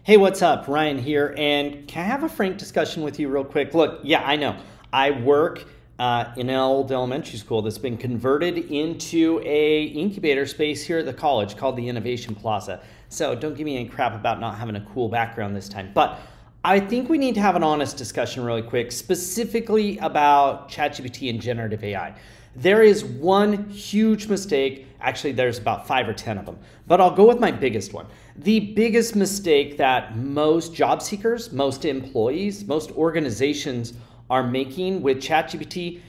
Hey, what's up? Ryan here, and can I have a frank discussion with you real quick? Look, yeah, I know. I work in an old elementary school that's been converted into a incubator space here at the college called the Innovation Plaza. So don't give me any crap about not having a cool background this time. But I think we need to have an honest discussion really quick, specifically about ChatGPT and generative AI. There is one huge mistake. Actually, there's about 5 or 10 of them, but I'll go with my biggest one. The biggest mistake that most job seekers, most employees, most organizations are making with ChatGPT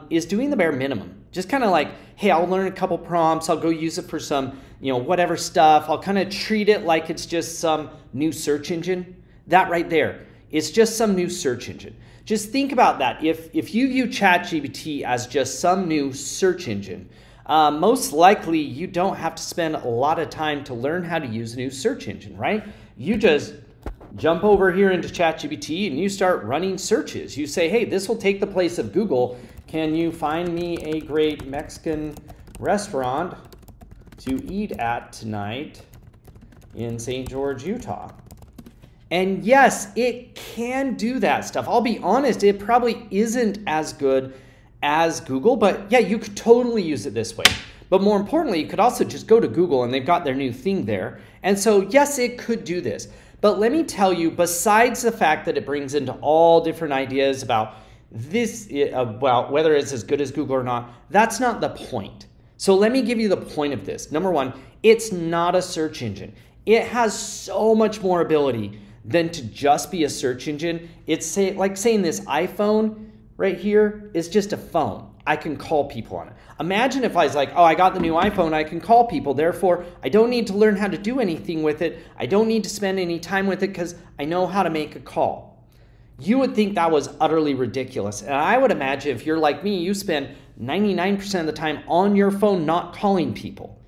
is doing the bare minimum. Just kind of like, hey, I'll learn a couple prompts. I'll go use it for some, whatever stuff. I'll kind of treat it like it's just some new search engine. That right there, it's just some new search engine. Just think about that. If you view ChatGPT as just some new search engine, most likely you don't have to spend a lot of time to learn how to use a new search engine, right? You just jump over here into ChatGPT and you start running searches. You say, hey, this will take the place of Google. Can you find me a great Mexican restaurant to eat at tonight in St. George, Utah? And yes, it can do that stuff. I'll be honest, it probably isn't as good as Google, but yeah, you could totally use it this way. But more importantly, you could also just go to Google and they've got their new thing there. And so yes, it could do this. But let me tell you, besides the fact that it brings into all different ideas about this, about whether it's as good as Google or not, that's not the point. So let me give you the point of this. Number one, it's not a search engine. It has so much more ability than to just be a search engine. It's like saying this iPhone right here is just a phone. I can call people on it. Imagine if I was like, oh, I got the new iPhone, I can call people. Therefore, I don't need to learn how to do anything with it. I don't need to spend any time with it because I know how to make a call. You would think that was utterly ridiculous. And I would imagine if you're like me, you spend 99% of the time on your phone not calling people.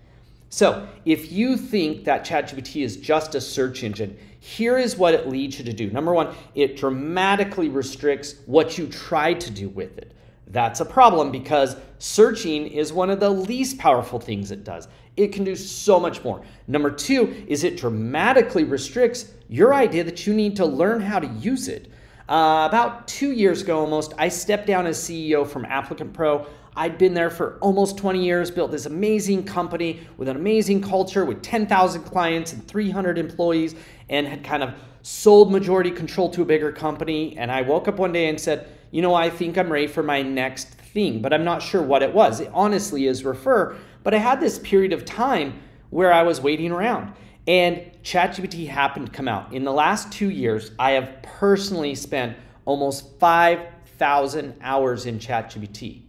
So if you think that ChatGPT is just a search engine, here is what it leads you to do. Number one, it dramatically restricts what you try to do with it. That's a problem because searching is one of the least powerful things it does. It can do so much more. Number two is it dramatically restricts your idea that you need to learn how to use it. About 2 years ago almost, I stepped down as CEO from Applicant Pro. I'd been there for almost 20 years, built this amazing company with an amazing culture with 10,000 clients and 300 employees, and had kind of sold majority control to a bigger company. And I woke up one day and said, I think I'm ready for my next thing, but I'm not sure what it was. It honestly is Refer, but I had this period of time where I was waiting around. And ChatGPT happened to come out. In the last 2 years, I have personally spent almost 5,000 hours in ChatGPT.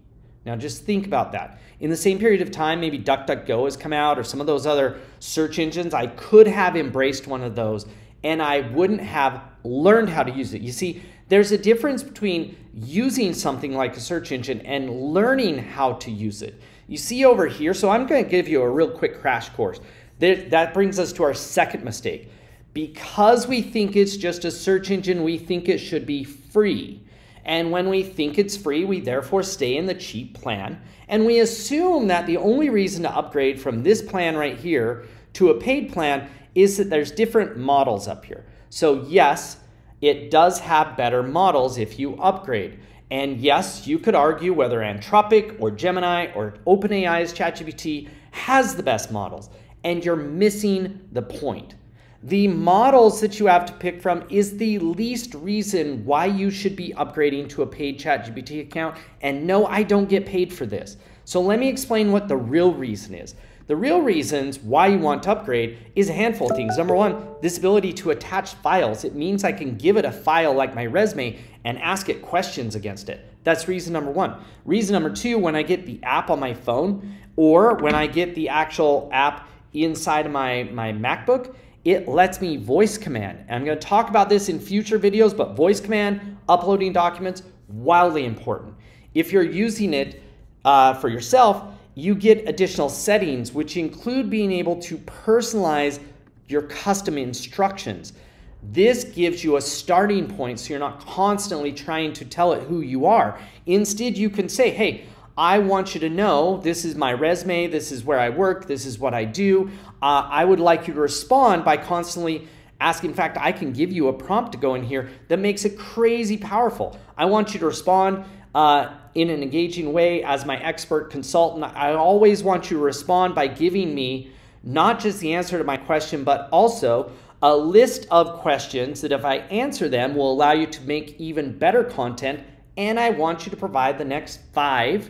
Now just think about that. In the same period of time, maybe DuckDuckGo has come out or some of those other search engines. I could have embraced one of those and I wouldn't have learned how to use it. You see, there's a difference between using something like a search engine and learning how to use it. You see over here, so I'm going to give you a real quick crash course. That brings us to our second mistake. Because we think it's just a search engine, we think it should be free. And when we think it's free, we therefore stay in the cheap plan. And we assume that the only reason to upgrade from this plan right here to a paid plan is that there's different models up here. So yes, it does have better models if you upgrade. And yes, you could argue whether Anthropic or Gemini or OpenAI's ChatGPT has the best models. And you're missing the point. The models that you have to pick from is the least reason why you should be upgrading to a paid ChatGPT account. And no, I don't get paid for this. So let me explain what the real reason is. The real reasons why you want to upgrade is a handful of things. Number one, this ability to attach files. It means I can give it a file like my resume and ask it questions against it. That's reason number one. Reason number two, when I get the app on my phone or when I get the actual app inside of my MacBook, it lets me voice command. And I'm going to talk about this in future videos, but voice command, uploading documents, wildly important. If you're using it for yourself, you get additional settings, which include being able to personalize your custom instructions. This gives you a starting point so you're not constantly trying to tell it who you are. Instead, you can say, hey, I want you to know this is my resume, this is where I work, this is what I do. I would like you to respond by constantly In fact, I can give you a prompt to go in here that makes it crazy powerful. I want you to respond in an engaging way as my expert consultant. I always want you to respond by giving me not just the answer to my question, but also a list of questions that if I answer them will allow you to make even better content. And I want you to provide the next 5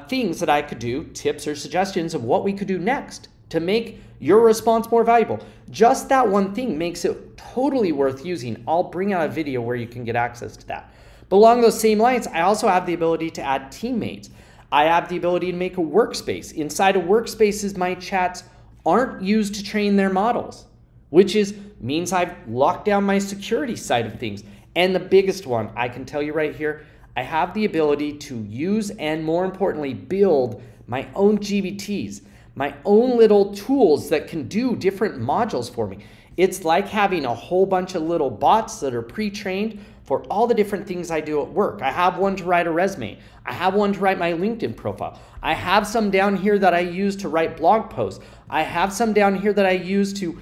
things that I could do, tips or suggestions of what we could do next to make your response more valuable. Just that one thing makes it totally worth using. I'll bring out a video where you can get access to that. But along those same lines, I also have the ability to add teammates. I have the ability to make a workspace. Inside of workspaces, my chats aren't used to train their models, which means I've locked down my security side of things. And the biggest one, I can tell you right here, I have the ability to use and more importantly, build my own GPTs, my own little tools that can do different modules for me. It's like having a whole bunch of little bots that are pre-trained for all the different things I do at work. I have one to write a resume. I have one to write my LinkedIn profile. I have some down here that I use to write blog posts. I have some down here that I use to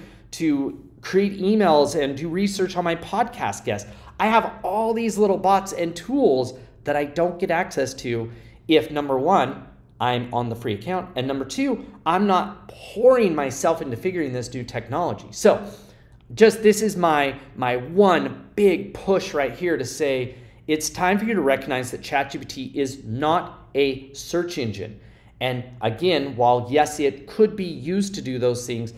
create emails and do research on my podcast guests. I have all these little bots and tools that I don't get access to if, number one, I'm on the free account, and number two, I'm not pouring myself into figuring this new technology. So this is my one big push right here to say it's time for you to recognize that ChatGPT is not a search engine. And again, while yes, it could be used to do those things,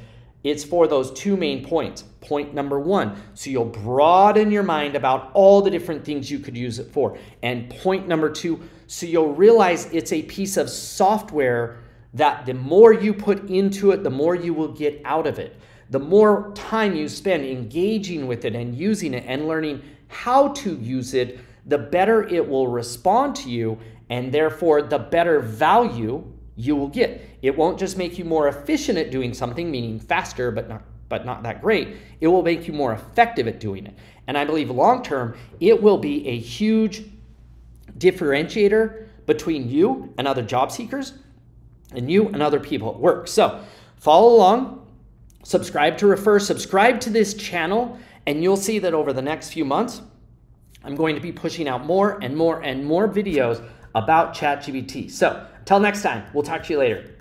it's for those 2 main points. Point number 1, so you'll broaden your mind about all the different things you could use it for. And point number 2, so you'll realize it's a piece of software that the more you put into it, the more you will get out of it. The more time you spend engaging with it and using it and learning how to use it, the better it will respond to you, and therefore the better value you will get. It won't just make you more efficient at doing something, meaning faster, but not that great. It will make you more effective at doing it. And I believe long term, it will be a huge differentiator between you and other job seekers and you and other people at work. So follow along, subscribe to Refer, subscribe to this channel, and you'll see that over the next few months, I'm going to be pushing out more and more and more videos about ChatGPT. So until next time, we'll talk to you later.